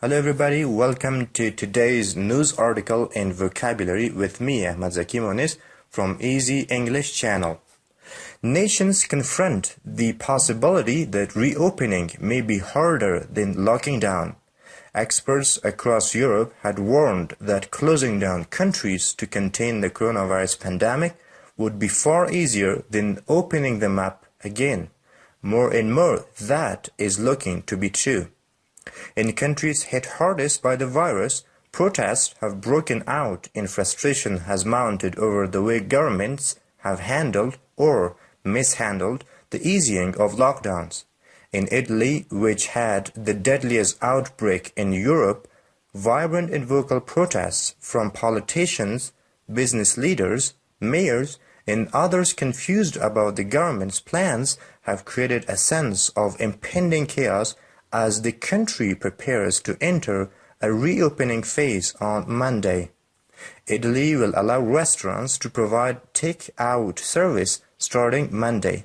Hello everybody, welcome to today's news article in vocabulary with me, Ahmad Zaki Moniz from Easy English Channel. Nations confront the possibility that reopening may be harder than locking down. Experts across Europe had warned that closing down countries to contain the coronavirus pandemic would be far easier than opening them up again. More and more, that is looking to be true. In countries hit hardest by the virus, protests have broken out and frustration has mounted over the way governments have handled or mishandled the easing of lockdowns. In Italy, which had the deadliest outbreak in Europe, vibrant and vocal protests from politicians, business leaders, mayors, and others confused about the government's plans have created a sense of impending chaos as the country prepares to enter a reopening phase on Monday. Italy will allow restaurants to provide take-out service starting Monday,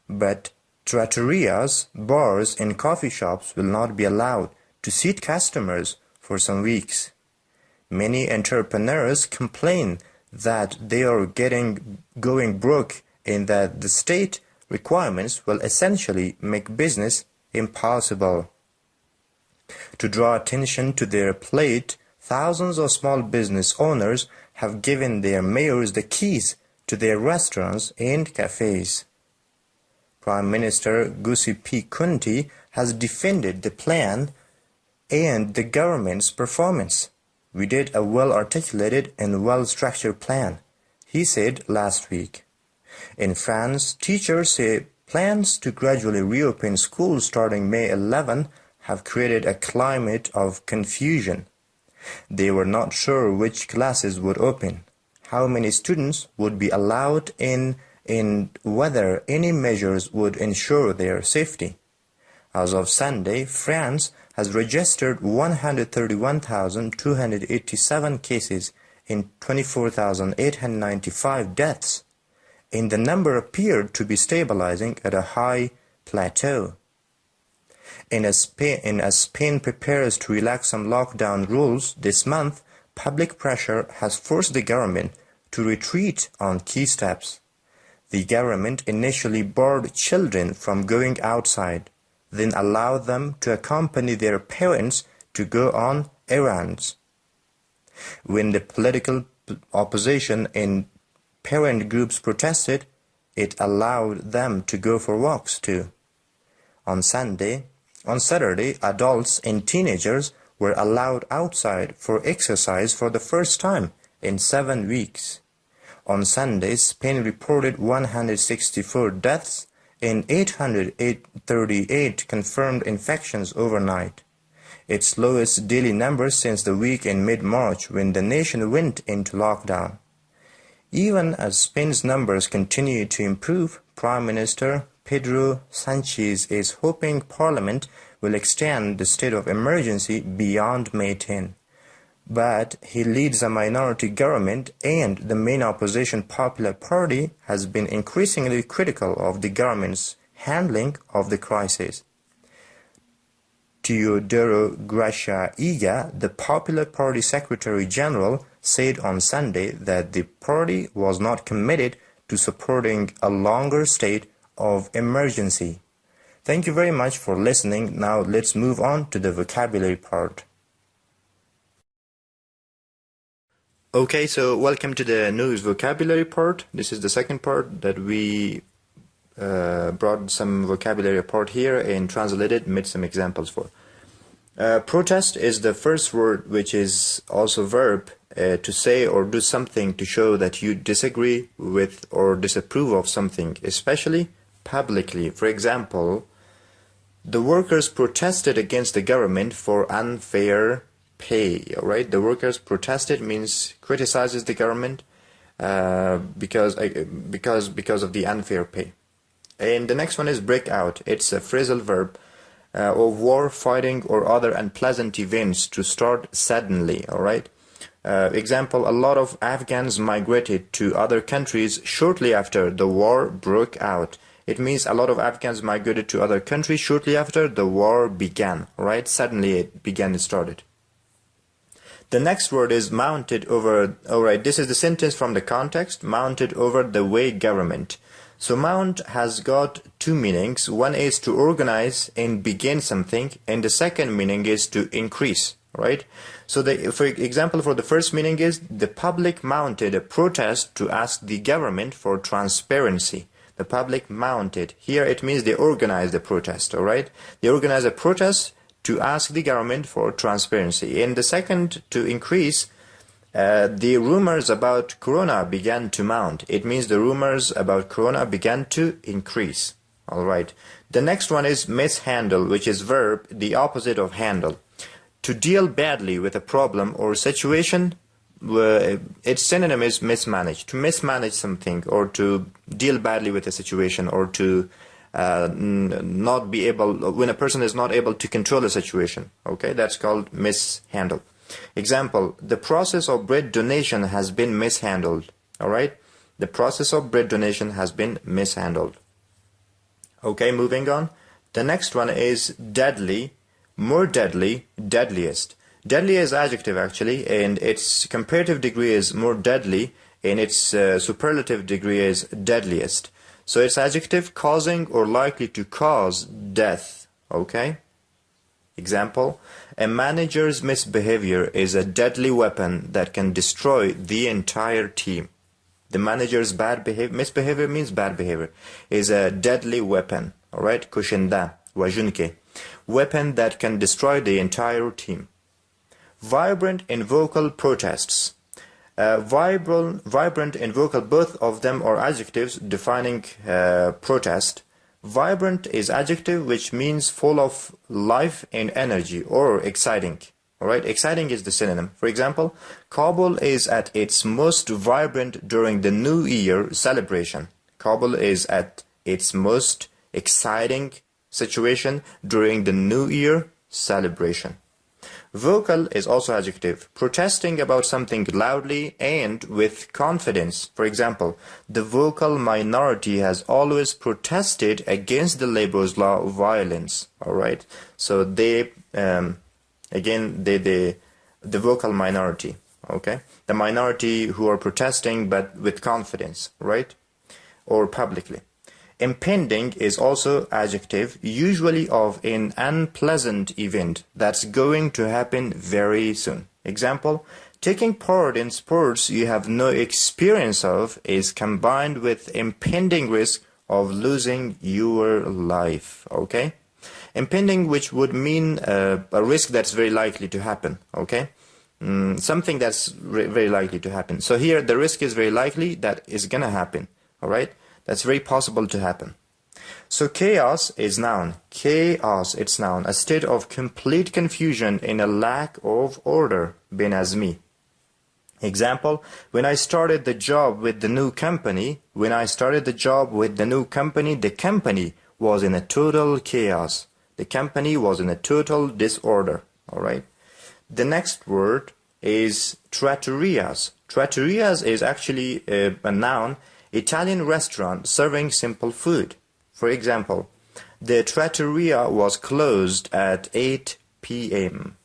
but trattorias, bars and coffee shops will not be allowed to seat customers for some weeks. Many entrepreneurs complain that they are going broke and that the state requirements will essentially make business impossible. To draw attention to their plight, thousands of small business owners have given their mayors the keys to their restaurants and cafes. Prime Minister Giuseppe Conte has defended the plan and the government's performance. "We did a well-articulated and well-structured plan," he said last week. In France, teachers say plans to gradually reopen schools starting May 11 have created a climate of confusion. They were not sure which classes would open, how many students would be allowed in, and whether any measures would ensure their safety. As of Sunday, France has registered 131,287 cases and 24,895 deaths, and the number appeared to be stabilizing at a high plateau. As Spain prepares to relax some lockdown rules this month, public pressure has forced the government to retreat on key steps. The government initially barred children from going outside, then allowed them to accompany their parents to go on errands. When the political opposition and parent groups protested, it allowed them to go for walks too. On Saturday, adults and teenagers were allowed outside for exercise for the first time in 7 weeks. On Sunday, Spain reported 164 deaths and 838 confirmed infections overnight, its lowest daily number since the week in mid-March when the nation went into lockdown. Even as Spain's numbers continue to improve, Prime Minister Pedro Sánchez is hoping Parliament will extend the state of emergency beyond May 10. But he leads a minority government, and the main opposition Popular Party has been increasingly critical of the government's handling of the crisis. Teodoro Gracia-Illa, the Popular Party Secretary General, said on Sunday that the party was not committed to supporting a longer state of emergency. Thank you very much for listening. Now let's move on to the vocabulary part. Okay, so welcome to the news vocabulary part. This is the second part that we brought some vocabulary apart here and translated, made some examples for. Protest is the first word, which is also verb, to say or do something to show that you disagree with or disapprove of something, especially publicly. For example, the workers protested against the government for unfair pay. Alright, the workers protested means criticizes the government because of the unfair pay. And the next one is break out. It's a phrasal verb of war, fighting, or other unpleasant events to start suddenly. Alright. Example: a lot of Afghans migrated to other countries shortly after the war broke out. It means a lot of Afghans migrated to other countries shortly after the war began. Right? Suddenly it began, it started. The next word is mounted over. Alright, this is the sentence from the context, mounted over the way government. So mount has got two meanings. One is to organize and begin something, and the second meaning is to increase, right? So for example, for the first meaning is the public mounted a protest to ask the government for transparency. The public mounted. Here it means they organized a protest, alright? They organized a protest to ask the government for transparency. In the second, to increase, the rumors about corona began to mount. It means the rumors about corona began to increase. Alright. The next one is mishandle, which is verb, the opposite of handle. To deal badly with a problem or situation, its synonym is mismanage. To mismanage something, or to deal badly with a situation, or to not be able, when a person is not able to control a situation, okay, that's called mishandle. Example, the process of bread donation has been mishandled. Alright, the process of bread donation has been mishandled. Okay, moving on. The next one is deadly, more deadly, deadliest. Deadly is adjective actually, and its comparative degree is more deadly, and its superlative degree is deadliest. So it's adjective, causing or likely to cause death. Okay? Example, a manager's misbehavior is a deadly weapon that can destroy the entire team. The manager's misbehavior means bad behavior, is a deadly weapon. Alright? Kushenda, wajunke. Weapon that can destroy the entire team. Vibrant and vocal protests. Vibrant and vocal, both of them are adjectives defining protest. Vibrant is adjective which means full of life and energy, or exciting. Alright, exciting is the synonym. For example, Kabul is at its most vibrant during the New Year celebration. Kabul is at its most exciting situation during the New Year celebration. Vocal is also adjective, protesting about something loudly and with confidence. For example, the vocal minority has always protested against the labor's law of violence. Alright, so they, again, the vocal minority, okay? The minority who are protesting but with confidence, right? Or publicly. Impending is also adjective, usually of an unpleasant event that's going to happen very soon. Example, taking part in sports you have no experience of is combined with impending risk of losing your life. Okay? Impending, which would mean a risk that's very likely to happen. Okay? Something that's very likely to happen. So here the risk is very likely that is gonna happen. Alright? That's very possible to happen. So chaos is noun. Chaos, it's noun. A state of complete confusion and a lack of order. Benazmi. Example, when I started the job with the new company, the company was in a total chaos. The company was in a total disorder. Alright. The next word is trattorias. Trattorias is actually a noun. Italian restaurant serving simple food. For example, the trattoria was closed at 8 p.m.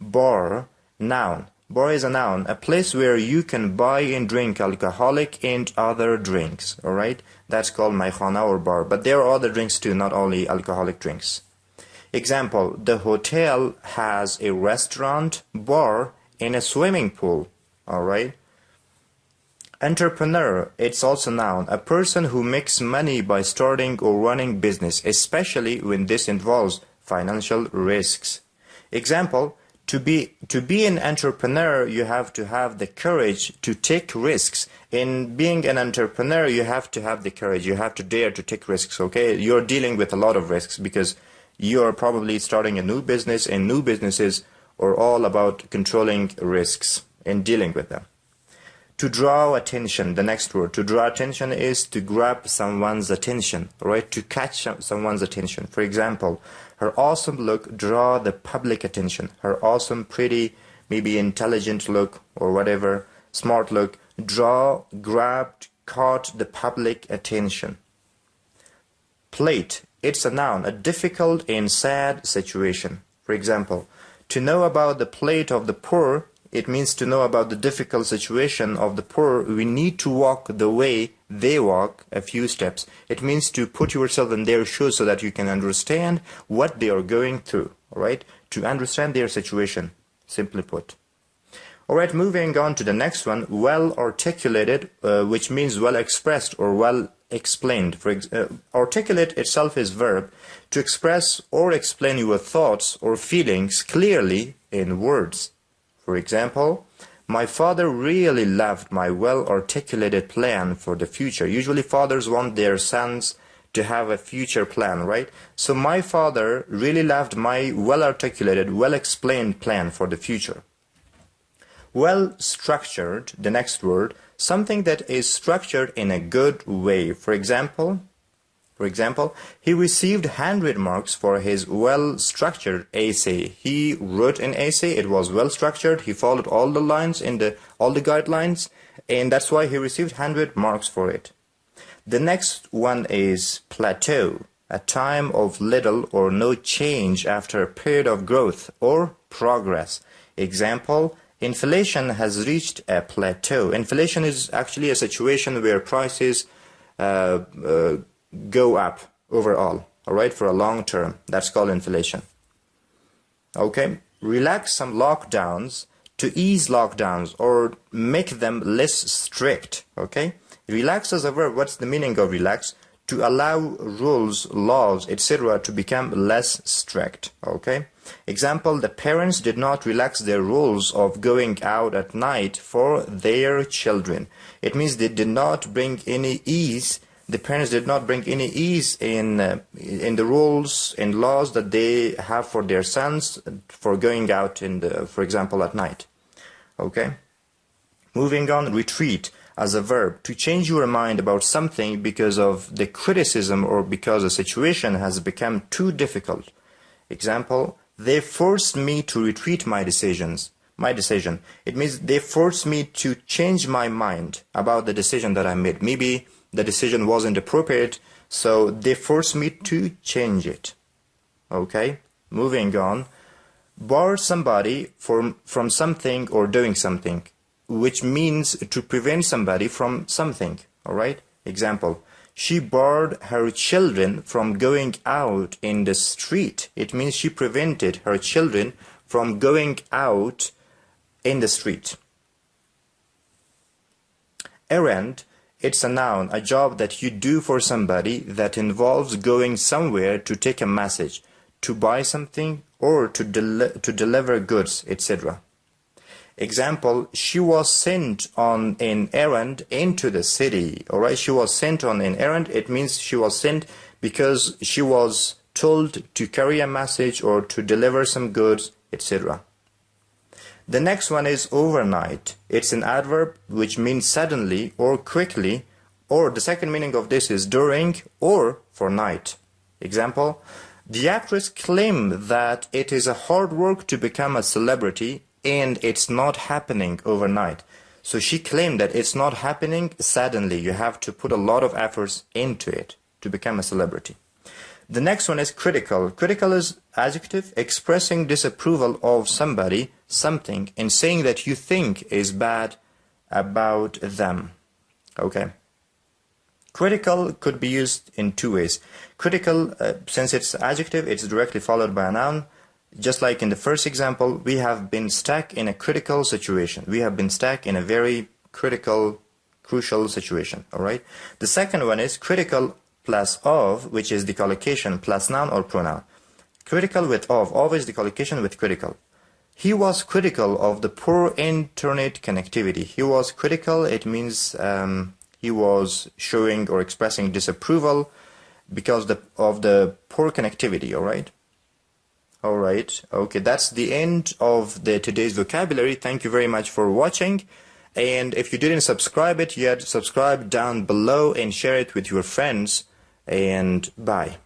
Bar, noun. Bar is a noun, a place where you can buy and drink alcoholic and other drinks. Alright? That's called maikhana or bar. But there are other drinks too, not only alcoholic drinks. Example, the hotel has a restaurant, bar, and a swimming pool. Alright? Entrepreneur, it's also noun, a person who makes money by starting or running business, especially when this involves financial risks. Example, to be an entrepreneur, you have to have the courage to take risks. In being an entrepreneur, you have to have the courage, you have to dare to take risks, okay? You're dealing with a lot of risks because you are probably starting a new business, and new businesses are all about controlling risks and dealing with them. To draw attention, the next word. To draw attention is to grab someone's attention, right? To catch someone's attention. For example, her awesome look draw the public attention. Her awesome, pretty, maybe intelligent look or whatever, smart look, grabbed, caught the public attention. Plate, it's a noun, a difficult and sad situation. For example, to know about the plight of the poor it means to know about the difficult situation of the poor. We need to walk the way they walk, a few steps. It means to put yourself in their shoes so that you can understand what they are going through, all right? To understand their situation, simply put. All right, moving on to the next one, well articulated, which means well expressed or well explained. Articulate itself is verb to express or explain your thoughts or feelings clearly in words. For example, my father really loved my well-articulated plan for the future. Usually fathers want their sons to have a future plan, right? So my father really loved my well-articulated, well-explained plan for the future. Well-structured, the next word, something that is structured in a good way. For example, he received 100 marks for his well-structured essay. He wrote an essay, it was well-structured, he followed all the lines in all the guidelines, and that's why he received 100 marks for it. The next one is plateau, a time of little or no change after a period of growth or progress. Example, inflation has reached a plateau. Inflation is actually a situation where prices go up overall, all right, for a long term. That's called inflation. Okay, relax some lockdowns to ease lockdowns or make them less strict, okay? Relax as a verb, what's the meaning of relax? To allow rules, laws, etc. to become less strict, okay? Example, the parents did not relax their rules of going out at night for their children. It means they did not bring any ease. The parents did not bring any ease in the rules and laws that they have for their sons for going out for example, at night. Okay? Moving on, retreat as a verb, to change your mind about something because of the criticism or because a situation has become too difficult. Example, they forced me to retreat my decision. It means they forced me to change my mind about the decision that I made. Maybe the decision wasn't appropriate, so they forced me to change it. Okay, moving on. Bar somebody from something or doing something, which means to prevent somebody from something, all right? Example, she barred her children from going out in the street. It means she prevented her children from going out in the street. Errand, it's a noun, a job that you do for somebody that involves going somewhere to take a message, to buy something, or to deliver goods, etc. Example, she was sent on an errand into the city. All right, she was sent on an errand. It means she was sent because she was told to carry a message or to deliver some goods, etc. The next one is overnight. It's an adverb which means suddenly or quickly, or the second meaning of this is during or for night. Example, the actress claimed that it is a hard work to become a celebrity and it's not happening overnight. So she claimed that it's not happening suddenly. You have to put a lot of efforts into it to become a celebrity. The next one is critical. Critical is adjective expressing disapproval of somebody, something, and saying that you think is bad about them. Okay. Critical could be used in two ways. Critical, since it's adjective, it's directly followed by a noun. Just like in the first example, we have been stuck in a critical situation. We have been stuck in a very critical, crucial situation. All right. The second one is critical plus of, which is the collocation plus noun or pronoun. Critical with of. Of is the collocation with critical. He was critical of the poor internet connectivity. He was critical. It means he was showing or expressing disapproval because of the poor connectivity. All right. All right. Okay, that's the end of today's vocabulary. Thank you very much for watching. And if you didn't subscribe it yet, subscribe down below and share it with your friends. And bye.